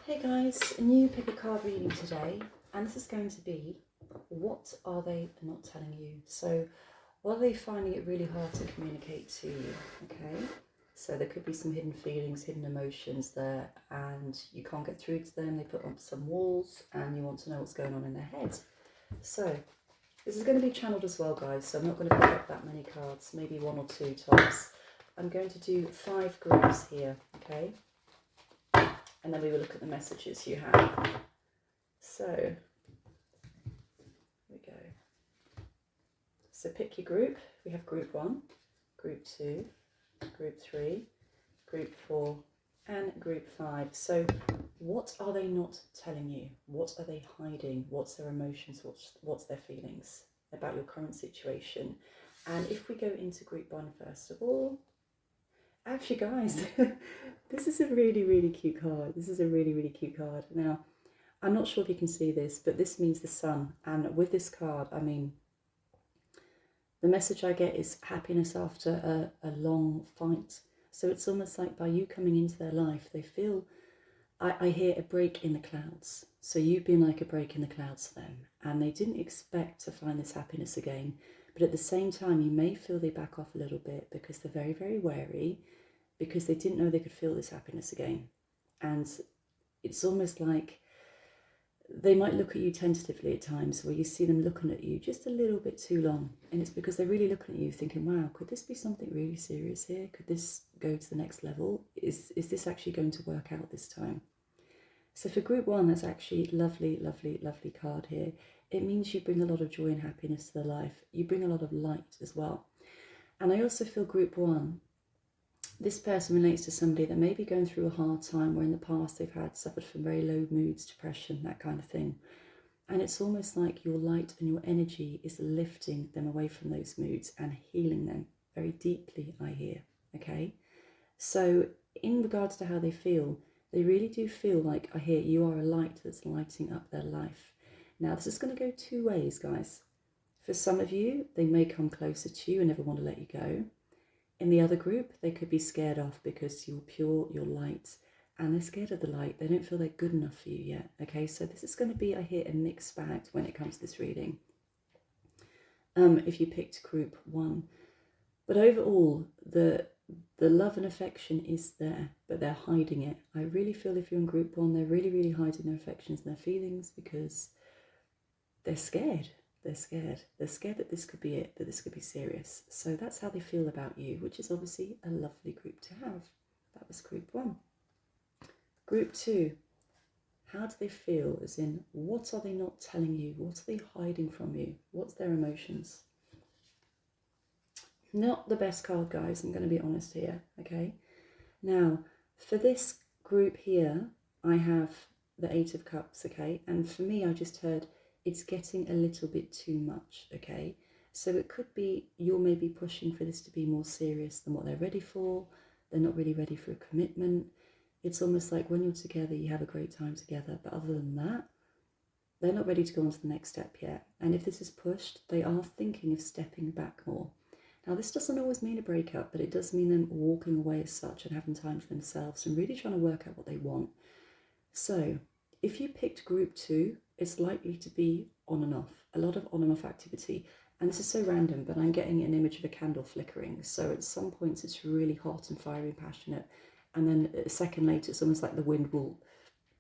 Hey guys, a new pick a card reading today, and this is going to be, what are they not telling you? So what are they finding it really hard to communicate to you? Okay, so there could be some hidden feelings, hidden emotions there, and you can't get through to them. They put up some walls and you want to know what's going on in their head. So this is going to be channeled as well, guys, so I'm not going to pick up that many cards, maybe one or two tops. I'm going to do 5 groups here, okay? And then we will look at the messages you have. So, here we go. So pick your group. We have group 1, group 2, group 3, group 4, and group 5. So what are they not telling you? What are they hiding? What's their emotions? What's their feelings about your current situation? And if we go into group 1 first of all, actually guys, this is a really, really cute card. This is a really, really cute card. Now, I'm not sure if you can see this, but this means the sun. And with this card, I mean, the message I get is happiness after a long fight. So it's almost like by you coming into their life, they feel, I hear a break in the clouds. So you've been like a break in the clouds for them. And they didn't expect to find this happiness again. But at the same time, you may feel they back off a little bit because they're very, very wary, because they didn't know they could feel this happiness again. And it's almost like they might look at you tentatively at times, where you see them looking at you just a little bit too long. And it's because they're really looking at you thinking, wow, could this be something really serious here? Could this go to the next level? Is this actually going to work out this time? So for group 1, that's actually lovely, lovely, lovely card here. It means you bring a lot of joy and happiness to their life. You bring a lot of light as well. And I also feel group 1, this person relates to somebody that may be going through a hard time, where in the past they've suffered from very low moods, depression, that kind of thing. And it's almost like your light and your energy is lifting them away from those moods and healing them very deeply, I hear, okay? So in regards to how they feel, they really do feel like, I hear, you are a light that's lighting up their life. Now, this is going to go 2 ways, guys. For some of you, they may come closer to you and never want to let you go. In the other group, they could be scared off because you're pure, you're light, and they're scared of the light. They don't feel they're good enough for you yet. Okay, so this is going to be, I hear, a mixed bag when it comes to this reading. If you picked group 1. But overall, the love and affection is there, but they're hiding it. I really feel if you're in group 1, they're really, really hiding their affections and their feelings because they're scared. They're scared. They're scared that this could be it, that this could be serious. So that's how they feel about you, which is obviously a lovely group to have. That was group 1. Group 2. How do they feel? As in, what are they not telling you? What are they hiding from you? What's their emotions? Not the best card, guys. I'm going to be honest here. Okay. Now, for this group here, I have the 8 of Cups. Okay. And for me, I just heard, it's getting a little bit too much, okay? So it could be you're maybe pushing for this to be more serious than what they're ready for. They're not really ready for a commitment. It's almost like when you're together, you have a great time together. But other than that, they're not ready to go on to the next step yet. And if this is pushed, they are thinking of stepping back more. Now, this doesn't always mean a breakup, but it does mean them walking away as such and having time for themselves and really trying to work out what they want. So if you picked group 2, it's likely to be on and off, a lot of on and off activity. And this is so random, but I'm getting an image of a candle flickering. So at some points it's really hot and fiery and passionate. And then a second later, it's almost like the wind will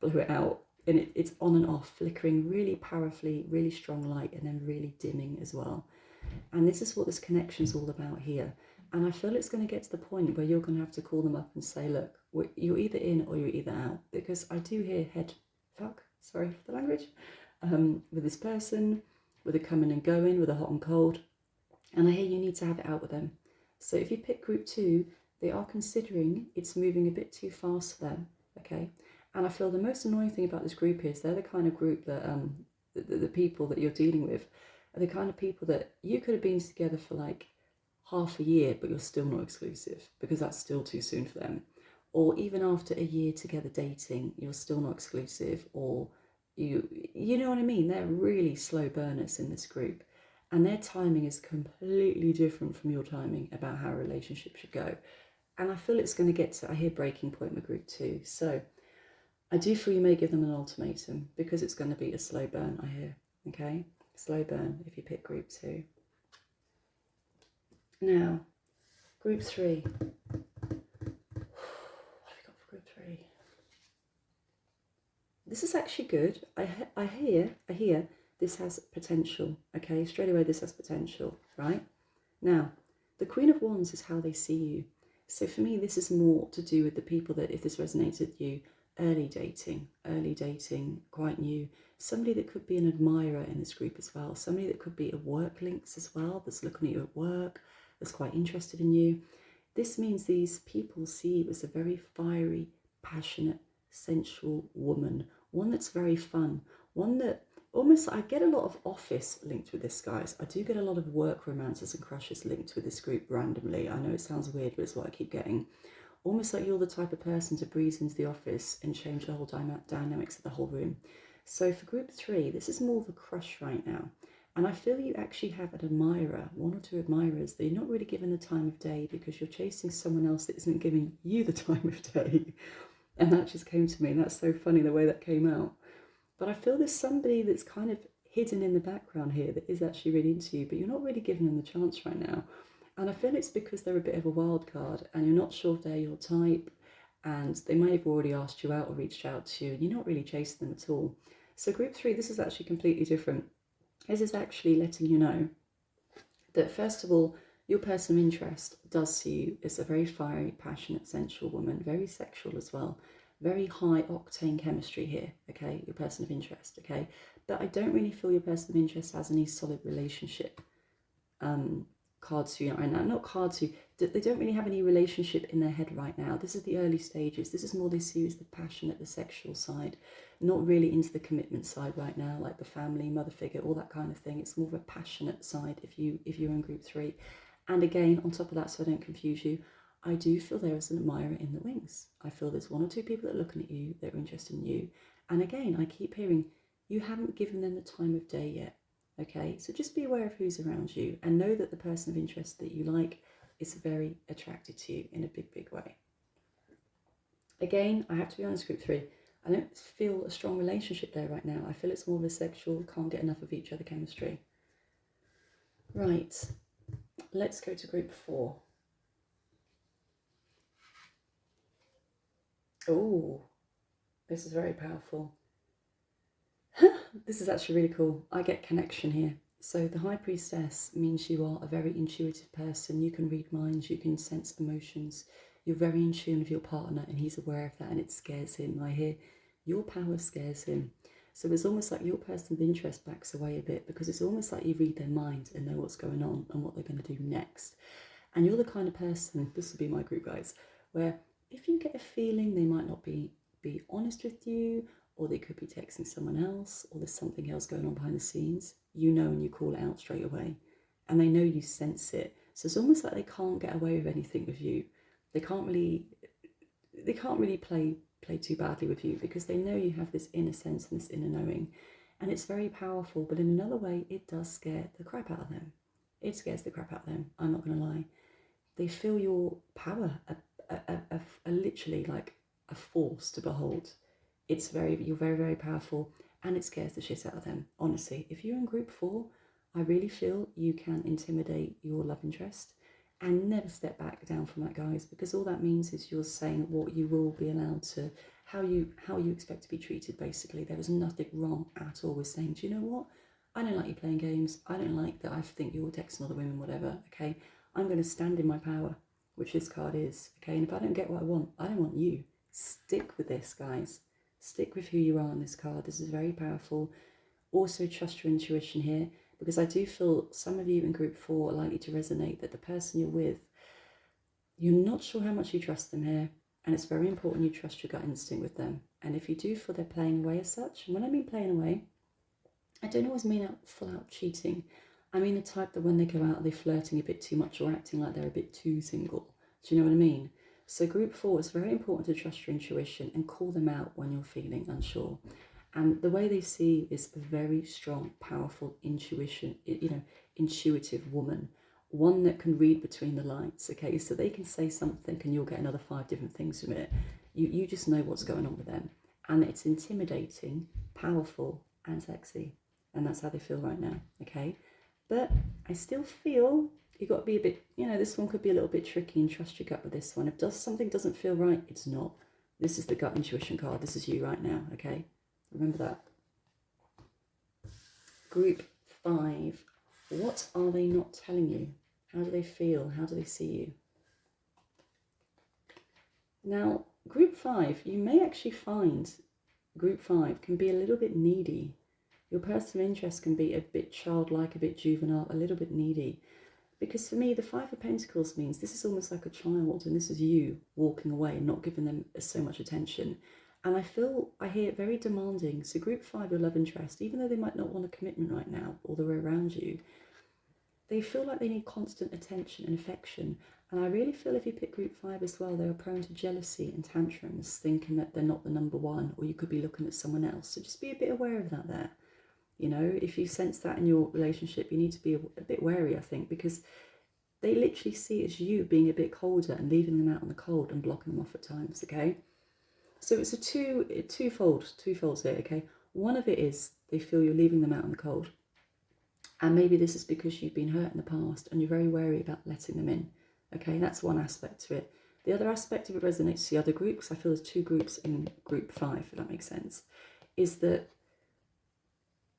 blow it out. And it's on and off, flickering really powerfully, really strong light, and then really dimming as well. And this is what this connection is all about here. And I feel it's going to get to the point where you're going to have to call them up and say, look, you're either in or you're either out. Because I do hear sorry for the language, with this person, with a coming and going, with a hot and cold. And I hear you need to have it out with them. So if you pick group 2, they are considering it's moving a bit too fast for them, okay? And I feel the most annoying thing about this group is they're the kind of group that, the people that you're dealing with are the kind of people that you could have been together for like half a year, but you're still not exclusive because that's still too soon for them. Or even after a year together dating, you're still not exclusive, or you know what I mean? They're really slow burners in this group, and their timing is completely different from your timing about how a relationship should go. And I feel it's going to get to, I hear breaking point with group 2. So I do feel you may give them an ultimatum because it's going to be a slow burn, I hear. Okay? Slow burn if you pick group 2. Now, group 3. What have we got for group 3? This is actually good. I hear this has potential. Okay? Straight away this has potential, right? Now, the Queen of Wands is how they see you. So for me, this is more to do with the people that, if this resonates with you, early dating, quite new. Somebody that could be an admirer in this group as well. Somebody that could be a work links as well, that's looking at you at work, that's quite interested in you. This means these people see you as a very fiery, passionate, sensual woman. One that's very fun. One that almost, I get a lot of office linked with this, guys. I do get a lot of work romances and crushes linked with this group randomly. I know it sounds weird, but it's what I keep getting. Almost like you're the type of person to breeze into the office and change the whole dynamics of the whole room. So for group 3, this is more of a crush right now. And I feel you actually have an admirer, 1 or 2 admirers, that you're not really given the time of day because you're chasing someone else that isn't giving you the time of day. And that just came to me. And that's so funny the way that came out. But I feel there's somebody that's kind of hidden in the background here that is actually really into you, but you're not really giving them the chance right now. And I feel it's because they're a bit of a wild card and you're not sure if they're your type, and they may have already asked you out or reached out to you and you're not really chasing them at all. So group 3, this is actually completely different. This is actually letting you know that, first of all, your person of interest does see you as a very fiery, passionate, sensual woman, very sexual as well. Very high octane chemistry here, okay, your person of interest, okay? But I don't really feel your person of interest has any solid relationship cards to you right now. Not cards to you, they don't really have any relationship in their head right now. This is the early stages. This is more they see you as the passionate, the sexual side, not really into the commitment side right now, like the family, mother figure, all that kind of thing. It's more of a passionate side if you're in group 3. And again, on top of that, so I don't confuse you, I do feel there is an admirer in the wings. I feel there's 1 or 2 people that are looking at you, that are interested in you. And again, I keep hearing, you haven't given them the time of day yet. Okay, so just be aware of who's around you and know that the person of interest that you like is very attracted to you in a big, big way. Again, I have to be honest, group 3, I don't feel a strong relationship there right now. I feel it's more of a sexual, can't get enough of each other chemistry. Right, let's go to group 4. Oh, this is very powerful. This is actually really cool. I get connection here. So the High Priestess means you are a very intuitive person. You can read minds, you can sense emotions. You're very in tune with your partner and he's aware of that and it scares him. I hear your power scares him. So it's almost like your person of interest backs away a bit because it's almost like you read their mind and know what's going on and what they're going to do next. And you're the kind of person, this will be my group, guys, where if you get a feeling they might not be honest with you, or they could be texting someone else, or there's something else going on behind the scenes, you know, and you call it out straight away. And they know you sense it. So it's almost like they can't get away with anything with you. They can't really play too badly with you because they know you have this inner sense and this inner knowing. And it's very powerful, but in another way, it does scare the crap out of them. It scares the crap out of them, I'm not going to lie. They feel your power, literally like a force to behold. You're very, very powerful and it scares the shit out of them. Honestly, if you're in group 4, I really feel you can intimidate your love interest and never step back down from that, guys, because all that means is you're saying what you will be allowed to, how you expect to be treated, basically. There is nothing wrong at all with saying, do you know what? I don't like you playing games. I don't like that I think you're texting other women, whatever, okay? I'm going to stand in my power, which this card is, okay? And if I don't get what I don't want you. Stick with this, guys. Stick with who you are on this card. This is very powerful. Also trust your intuition here, because I do feel some of you in group 4 are likely to resonate that the person you're with, you're not sure how much you trust them here, and it's very important you trust your gut instinct with them. And if you do feel they're playing away as such, and when I mean playing away, I don't always mean full out cheating. I mean the type that when they go out, they're flirting a bit too much or acting like they're a bit too single. Do you know what I mean? So group 4, it's very important to trust your intuition and call them out when you're feeling unsure. And the way they see is a very strong, powerful intuitive woman, one that can read between the lines, okay? So they can say something and you'll get another 5 different things from it. You just know what's going on with them. and it's intimidating, powerful, and sexy. And that's how they feel right now, okay? But I still feel you've got to be a bit, this one could be a little bit tricky, and trust your gut with this one. If something doesn't feel right, it's not. This is the gut intuition card. This is you right now, okay? Remember that. Group 5. What are they not telling you? How do they feel? How do they see you? Now, group 5, you may actually find group 5 can be a little bit needy. Your personal interest can be a bit childlike, a bit juvenile, a little bit needy. Because for me, the 5 of Pentacles means this is almost like a child, and this is you walking away and not giving them so much attention. And I hear it very demanding. So group 5, your love interest, even though they might not want a commitment right now, all the way around you, they feel like they need constant attention and affection. And I really feel if you pick group 5 as well, they are prone to jealousy and tantrums, thinking that they're not the number one, or you could be looking at someone else. So just be a bit aware of that there. If you sense that in your relationship, you need to be a bit wary, I think, because they literally see it as you being a bit colder and leaving them out in the cold and blocking them off at times, okay? So it's a twofolds here, okay? One of it is they feel you're leaving them out in the cold. And maybe this is because you've been hurt in the past and you're very wary about letting them in, okay? That's one aspect to it. The other aspect of it resonates to the other group, because I feel there's 2 groups in group 5, if that makes sense, is that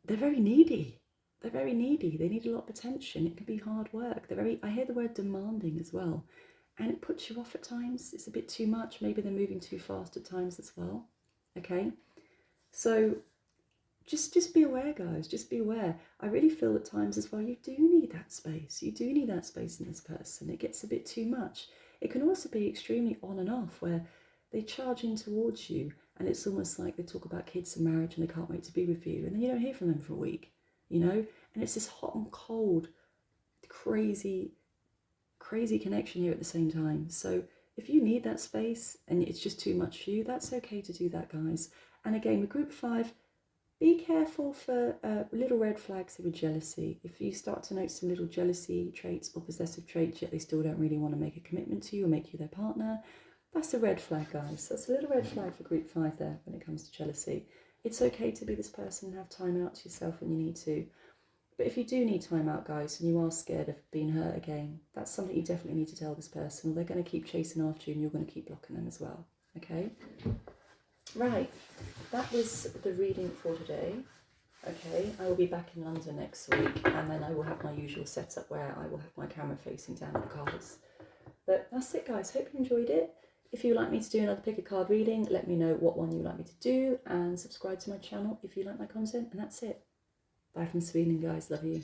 they're very needy. They're very needy. They need a lot of attention. It can be hard work. I hear the word demanding as well. And it puts you off at times. It's a bit too much. Maybe they're moving too fast at times as well. Okay? So just be aware, guys. Just be aware. I really feel at times as well, you do need that space. You do need that space in this person. It gets a bit too much. It can also be extremely on and off, where they charge in towards you, and it's almost like they talk about kids and marriage and they can't wait to be with you, and then you don't hear from them for a week, and it's this hot and cold, crazy connection here at the same time. So if you need that space and it's just too much for you, that's okay to do that, guys. And again, with group 5, be careful for little red flags with jealousy. If you start to notice some little jealousy traits or possessive traits, yet they still don't really want to make a commitment to you or make you their partner, that's a red flag, guys. That's a little red flag for group 5 there when it comes to jealousy. It's okay to be this person and have time out to yourself when you need to. But if you do need time out, guys, and you are scared of being hurt again, that's something you definitely need to tell this person, or they're going to keep chasing after you and you're going to keep blocking them as well. Okay? Right. That was the reading for today. Okay, I will be back in London next week, and then I will have my usual setup where I will have my camera facing down at the cards. But that's it, guys. Hope you enjoyed it. If you'd like me to do another pick a card reading, let me know what one you'd like me to do, and subscribe to my channel if you like my content, and that's it. Bye from Sweden, guys. Love you.